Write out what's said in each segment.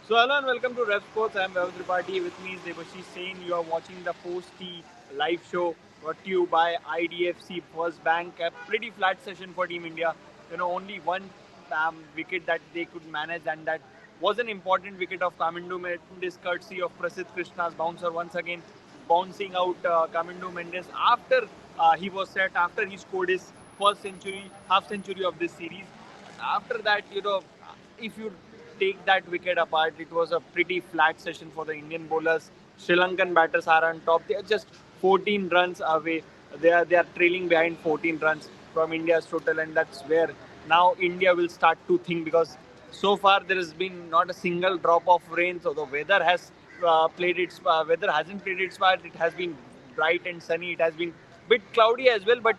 So hello and welcome to Rev Sports. I am Vaibhav Tripathi. With me is Debashish Sain. You are watching the post-T live show brought to you by IDFC First Bank. A pretty flat session for Team India. Only one wicket that they could manage, and that was an important wicket of Pasindu Mendes, courtesy of Prasidh Krishna's bouncer once again bouncing out Pasindu Mendes after he was set, after he scored his first century, half century of this series. After that, if you take that wicket apart, it was a pretty flat session for the Indian bowlers. Sri Lankan batters are on top. They are just 14 runs away. They are trailing behind 14 runs from India's total, and that's where now India will start to think, because so far there has been not a single drop of rain. So the weather has played its weather hasn't played its part. It has been bright and sunny. It has been bit cloudy as well, but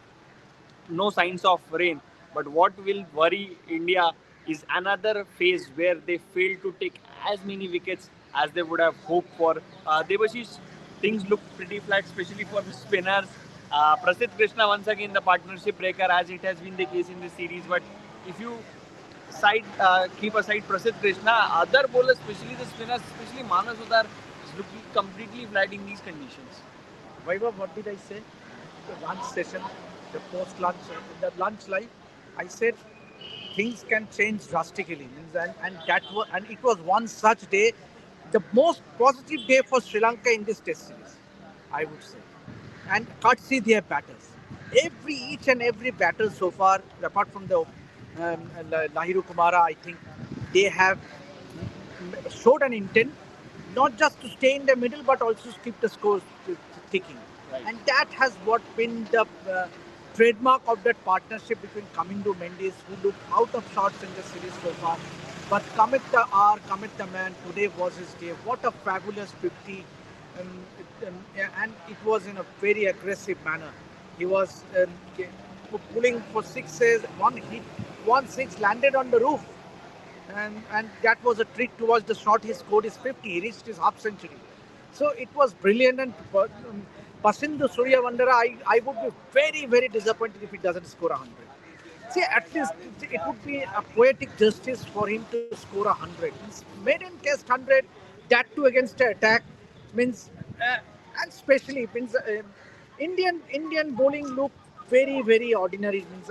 no signs of rain. But what will worry India is another phase where they fail to take as many wickets as they would have hoped for. Debashish, things look pretty flat, especially for the spinners. Prasidh Krishna once again the partnership breaker, as it has been the case in this series. But if you keep aside Prasidh Krishna, other bowlers, especially the spinners, especially Manav, Suthar, is looking completely flat in these conditions. Vaibhav, what did I say? The lunch session, the post-lunch, the lunch live. I said things can change drastically. And it was one such day, the most positive day for Sri Lanka in this Test series, I would say. And courtesy their batters. Each and every batter so far, apart from the Lahiru Kumara, I think they have showed an intent not just to stay in the middle but also to keep the scores ticking. Right. And that has what been the trademark of that partnership between Pasindu Mendes, who looked out of sorts in the series so far. But commit the hour, commit the man. Today was his day. What a fabulous 50. And it was in a very aggressive manner. He was pulling for sixes. One hit, 1 6 landed on the roof, and that was a trick towards the shot. He scored his 50. He reached his half century. So it was brilliant. And Pasindu Sooriyabandara, I would be very, very disappointed if he doesn't score 100. See, at least it would be a poetic justice for him to score 100. Means maiden test 100, that too against an attack, means, and especially means Indian bowling looked very, very ordinary. Means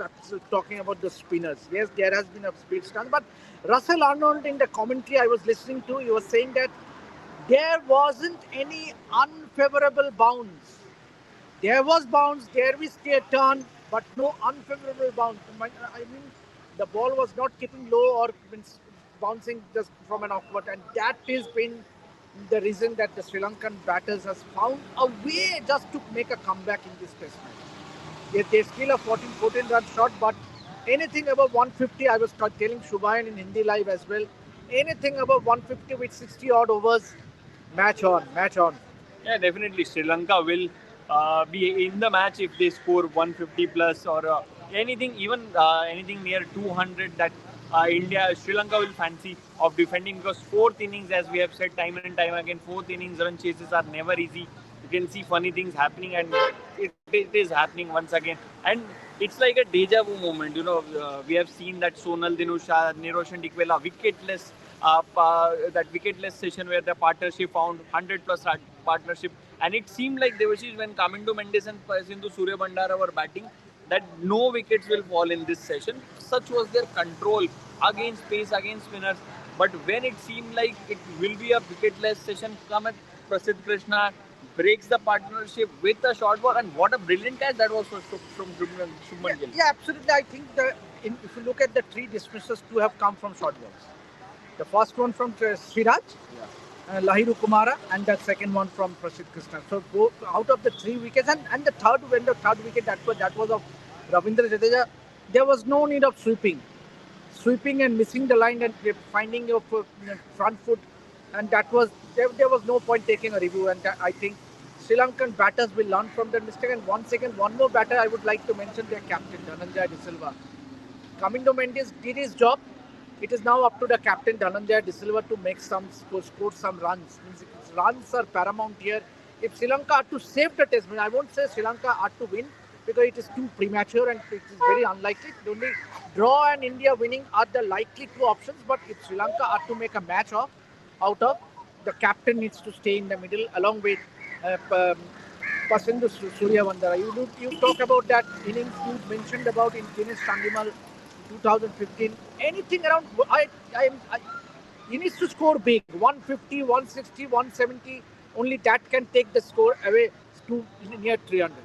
talking about the spinners. Yes, there has been a speed stand, but Russell Arnold in the commentary I was listening to, he was saying that there wasn't any unfavorable bounce. There was bounce, there was a turn, but no unfavorable bounce. I mean, the ball was not keeping low or bouncing just from an awkward, and that has been the reason that the Sri Lankan batters has found a way just to make a comeback in this test match. They still a 14 run shot, but anything above 150, I was telling Shubhayan in Hindi live as well, anything above 150 with 60 odd overs, match on, match on. Yeah, definitely. Sri Lanka will be in the match if they score 150 plus, or anything, even anything near 200 that Sri Lanka will fancy of defending, because fourth innings, as we have said time and time again, fourth innings run chases are never easy. You can see funny things happening, and it is happening once again. And it's like a deja vu moment. We have seen that Sonal Dinusha, Niroshan Dikwela, wicketless that wicketless session where the partnership found 100 plus partnership, and it seemed like there was when Pasindu Mendes and Pasindu Sooriyabandara were batting, that no wickets will fall in this session. Such was their control against pace, against spinners. But when it seemed like it will be a wicketless session, come at Prasidh Krishna breaks the partnership with a short ball, and what a brilliant catch that was from Yeah, Shubman Gill. yeah, absolutely. I think if you look at the three dismisses, two have come from short balls. The first one from Sriraj, Yeah. Lahiru Kumara, and the second one from Prasidh Krishna. So both out of the three wickets, and the third wicket that was of Ravindra Jadeja, there was no need of sweeping and missing the line and finding your front foot, and there was no point taking a review. And I think Sri Lankan batters will learn from that mistake. And once again, one more batter I would like to mention, their captain Dhananjaya De Silva. Kamindo Mendes did his job. It is now up to the captain Dhananjaya De Silva to make score some runs. Runs are paramount here. If Sri Lanka are to save the test, I won't say Sri Lanka are to win because it is too premature and it is very unlikely. Only draw and India winning are the likely two options. But if Sri Lanka are to make a match of, out of. The captain needs to stay in the middle along with Pasindu Sooriyabandara. You talk about that innings you mentioned about in Guinness Chandimal 2015. Anything around, I, he needs to score big 150, 160, 170. Only that can take the score away to near 300.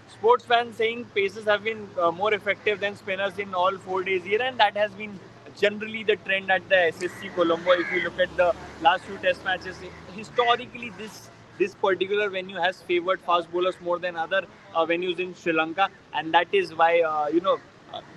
Sports fans saying paces have been more effective than spinners in all 4 days here, and that has been generally the trend at the SSC Colombo. If you look at the last few Test matches, historically this particular venue has favored fast bowlers more than other venues in Sri Lanka, and that is why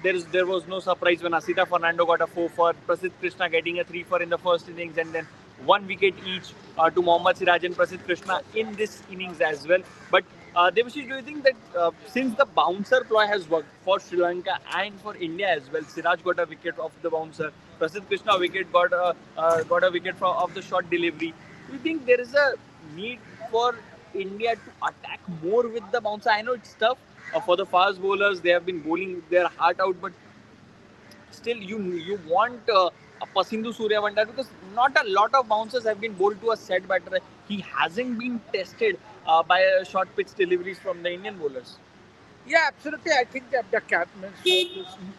there was no surprise when Asita Fernando got a 4 for, Prasidh Krishna getting a 3 for in the first innings, and then one wicket each to Mohammad Siraj and Prasidh Krishna in this innings as well. But Devashish, do you think that since the bouncer ploy has worked for Sri Lanka and for India as well, Siraj got a wicket off the bouncer, Prasidh Krishna got a wicket from off the short delivery. Do you think there is a need for India to attack more with the bouncer? I know it's tough for the fast bowlers; they have been bowling their heart out, but still you want a Pasindu Sooriyabandara because not a lot of bouncers have been bowled to a set batter. He hasn't been tested by short pitch deliveries from the Indian bowlers. Yeah, absolutely. I think that the captain,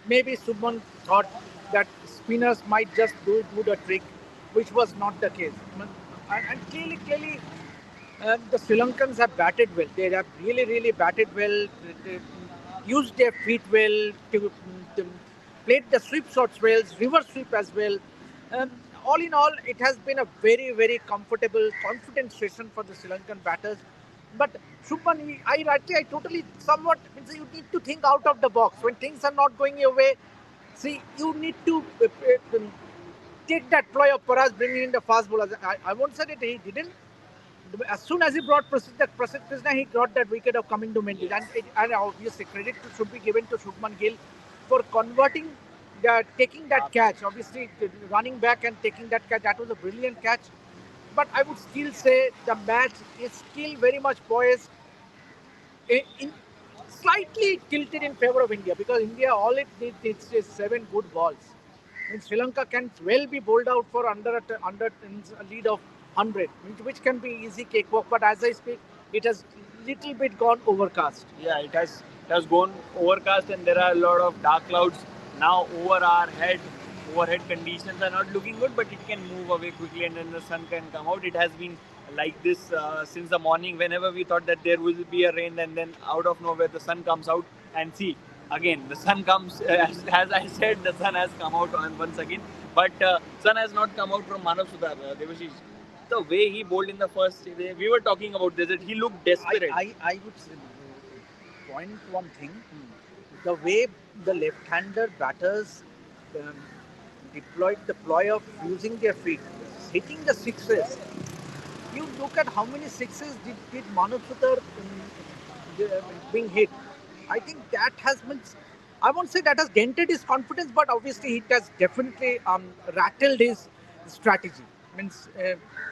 maybe Subman thought that spinners might just do the trick, which was not the case. And clearly, the Sri Lankans have batted well. They have really batted well. They used their feet well to played the sweep shots well, reverse sweep as well. Um, all in all, it has been a very comfortable, confident session for the Sri Lankan batters. But Shubman, I totally somewhat means you need to think out of the box when things are not going your way. See, you need to take that ploy of Paras bringing in the fast bowlers. I won't say that he didn't. As soon as he brought Prasidh Krishna, he got that wicket of coming to Mendy. And obviously, credit should be given to Shubman Gill for converting, taking that catch. Obviously, running back and taking that catch, that was a brilliant catch. But I would still say the match is still very much poised, in slightly tilted in favor of India because India all it needs is 7 good balls. I mean, Sri Lanka can well be bowled out for under a lead of 100, which can be easy cakewalk. But as I speak, it has little bit gone overcast. Yeah, it has gone overcast, and there are a lot of dark clouds now over our head. Overhead conditions are not looking good, but it can move away quickly, and then the sun can come out. It has been like this since the morning. Whenever we thought that there will be a rain, and then out of nowhere the sun comes out, and see again the sun comes. As I said, the sun has come out once again, but sun has not come out from Manav Suthar. Devashish, the way he bowled in the first, we were talking about this. That he looked desperate. I would say, point one thing: the way the left-hander batters um, deployed the ploy of using their feet, hitting the sixes. You look at how many sixes did Manav Suthar being hit. I think that has been, I won't say that has dented his confidence, but obviously it has definitely rattled his strategy. Means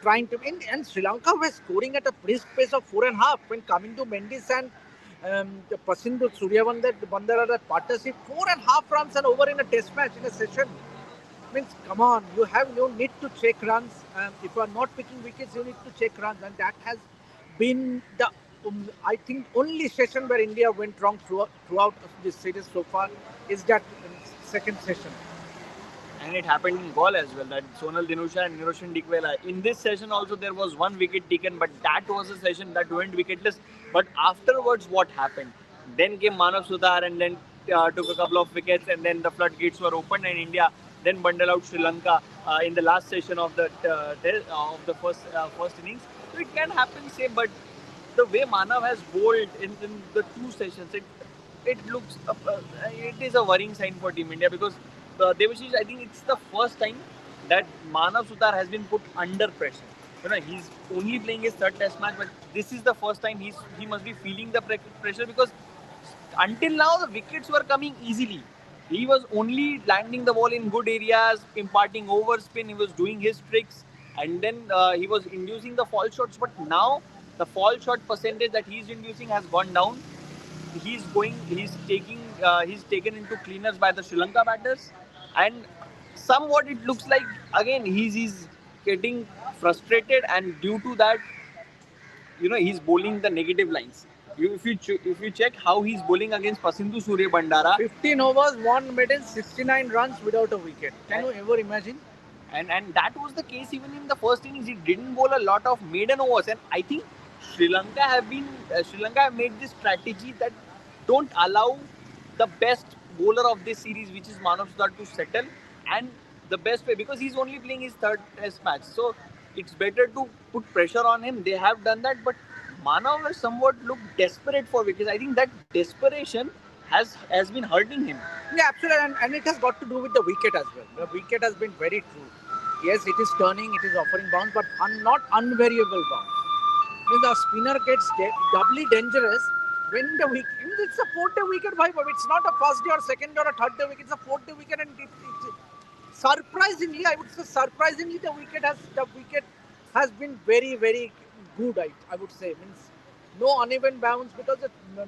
trying to, and Sri Lanka was scoring at a brisk pace of 4.5 when coming to Mendes and the Pasindu Sooriyabandara that partnership, 4.5 runs and over in a test match in a session. Means come on, you need to check runs. If you are not picking wickets, you need to check runs, and that has been the I think only session where India went wrong throughout this series so far is that second session. And it happened in ball as well. That Sonal Dinusha and Niroshan Dikwela. In this session also there was one wicket taken, but that was a session that went wicketless. But afterwards, what happened? Then came Manav Suthar and then took a couple of wickets, and then the floodgates were opened, and India then bundled out Sri Lanka in the last session of the first innings. So it can happen, same, but the way Manav has bowled in the two sessions, it looks it is a worrying sign for Team India because Devashish, I think it's the first time that Manav Suthar has been put under pressure. He's only playing his third Test match, but this is the first time he must be feeling the pressure because until now the wickets were coming easily. He was only landing the ball in good areas, imparting overspin. He was doing his tricks, and then he was inducing the fall shots. But now the fall shot percentage that he's inducing has gone down. He's taken into cleaners by the Sri Lanka batters, and somewhat it looks like again he's getting frustrated, and due to that, he's bowling the negative lines. If you check how he's bowling against Pasindu Suryabandara, 15 overs, one maiden, 69 runs without a wicket. Can you ever imagine? and that was the case even in the first innings. He didn't bowl a lot of maiden overs, and I think Sri Lanka have made this strategy that don't allow the best bowler of this series, which is Manav, to settle, and the best way, because he's only playing his third test match, so it's better to put pressure on him. They have done that, but Manav has somewhat looked desperate for wickets. I think that desperation has been hurting him. Yeah, absolutely, and it has got to do with the wicket as well. The wicket has been very true. Yes, it is turning, it is offering bounce, but not unvariable bounce. Means the spinner gets doubly dangerous when the wicket. It's a fourth day wicket, bhai. It's not a first day or second day or a third day wicket. It's a fourth day wicket, and surprisingly, I would say surprisingly, the wicket has been very very good. I would say, means no uneven bounce, because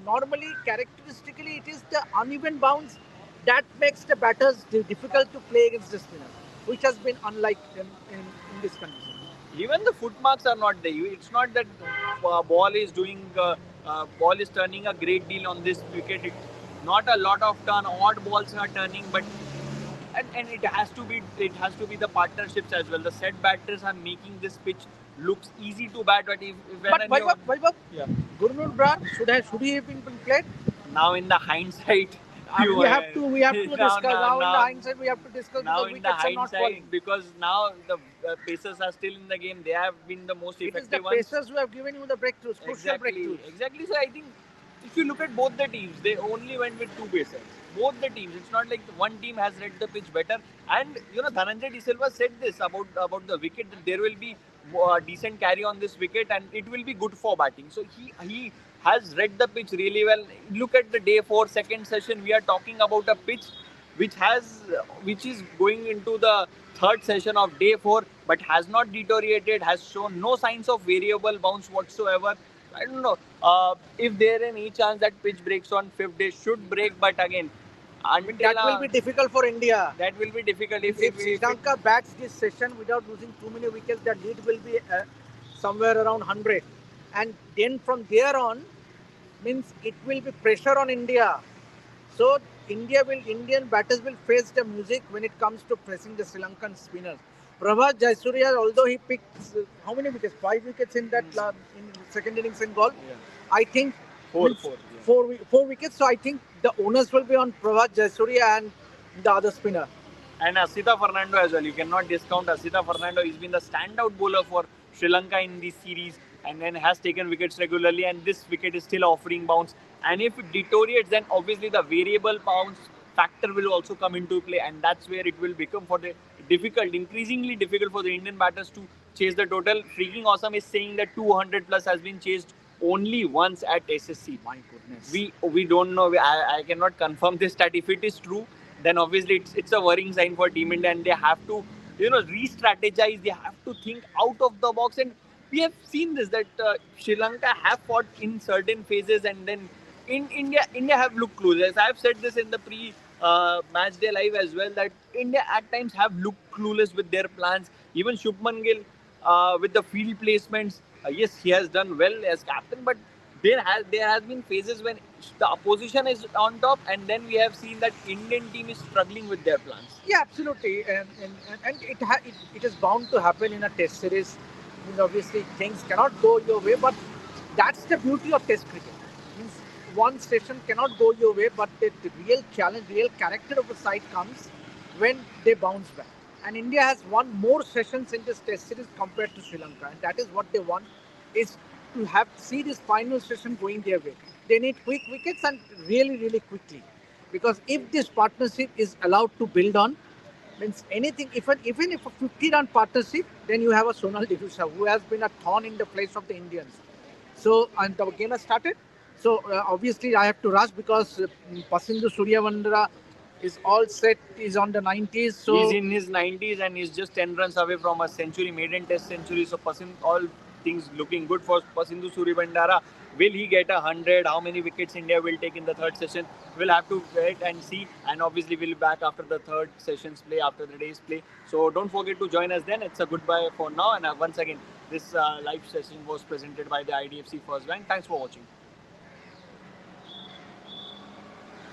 normally characteristically it is the uneven bounce that makes the batters difficult to play against the spinner, which has been unlike in this condition. Even the footmarks are not there. It's not that ball is turning a great deal on this wicket. Not a lot of odd balls are turning, but and it has to be the partnerships as well. The set batters are making this pitch looks easy to bat, but if But Vaibhav, yeah. Gurnoor Brand should he have been played? Now in the hindsight, We have to discuss now. In the hindsight, we have to discuss, now because in the wickets are not falling. hindsight, because now the Pacers are still in the game. They have been the most It is the effective ones. Pacers who have given you the breakthroughs, crucial breakthroughs. Exactly. So I think if you look at both the teams, they only went with two Pacers. Both the teams. It's not like one team has read the pitch better. And Dhananjay De Silva said this about the wicket, that there will be decent carry on this wicket, and it will be good for batting. So he has read the pitch really well. Look at the day 4 second session. We are talking about a pitch which is going into the third session of day 4, but has not deteriorated, has shown no signs of variable bounce whatsoever. I don't know if there any chance that pitch breaks on 5th day. Should break, but again, until That will be difficult for India. that will be difficult If Sri Lanka bats this session without losing too many wickets, the lead will be somewhere around 100. And then from there on, means it will be pressure on India. So Indian batters will face the music when it comes to pressing the Sri Lankan spinners. Prabhat Jayasuriya, although he picked how many wickets? 5 wickets in that in second innings in goal. Yeah. I think Four, means yeah. four wickets. So I think the onus will be on Prabhat Jayasuriya and the other spinner. And Asita Fernando as well. You cannot discount Asita Fernando. He's been the standout bowler for Sri Lanka in this series, and then has taken wickets regularly, and this wicket is still offering bounce. And if it deteriorates, then obviously the variable bounce factor will also come into play, and that's where it will become increasingly difficult for the Indian batters to chase the total. Freaking Awesome is saying that 200 plus has been chased only once at SSC. My goodness. We don't know. I cannot confirm this stat. If it is true, then obviously it's a worrying sign for Team India, and they have to re-strategize. They have to think out of the box, and we have seen this, that Sri Lanka have fought in certain phases, and then in India have looked clueless. I have said this in the match day live as well, that India at times have looked clueless with their plans. Even Shubman Gill with the field placements, yes, he has done well as captain, but there has been phases when the opposition is on top, and then we have seen that Indian team is struggling with their plans. Yeah, absolutely, and it is bound to happen in a Test series. Means obviously things cannot go your way, but that's the beauty of Test cricket. Means one session cannot go your way, but the real challenge, real character of the side comes when they bounce back. And India has won more sessions in this Test series compared to Sri Lanka, and that is what they want, is to see this final session going their way. They need quick wickets, and really quickly, because if this partnership is allowed to build on, means anything, even if a 50-run partnership, then you have a Sonal D'Souza who has been a thorn in the place of the Indians. So, and the game has started. So obviously I have to rush, because Pasindu Sooriyabandara is all set. He's on the 90s. So he's in his 90s, and he's just 10 runs away from a century, maiden Test century. So all things looking good for Pasindu Sooriyabandara. Will he get 100? How many wickets India will take in the third session? We'll have to wait and see. And obviously, we'll be back after the third session's play, after the day's play. So don't forget to join us then. It's a goodbye for now. And once again, this live session was presented by the IDFC First Bank. Thanks for watching.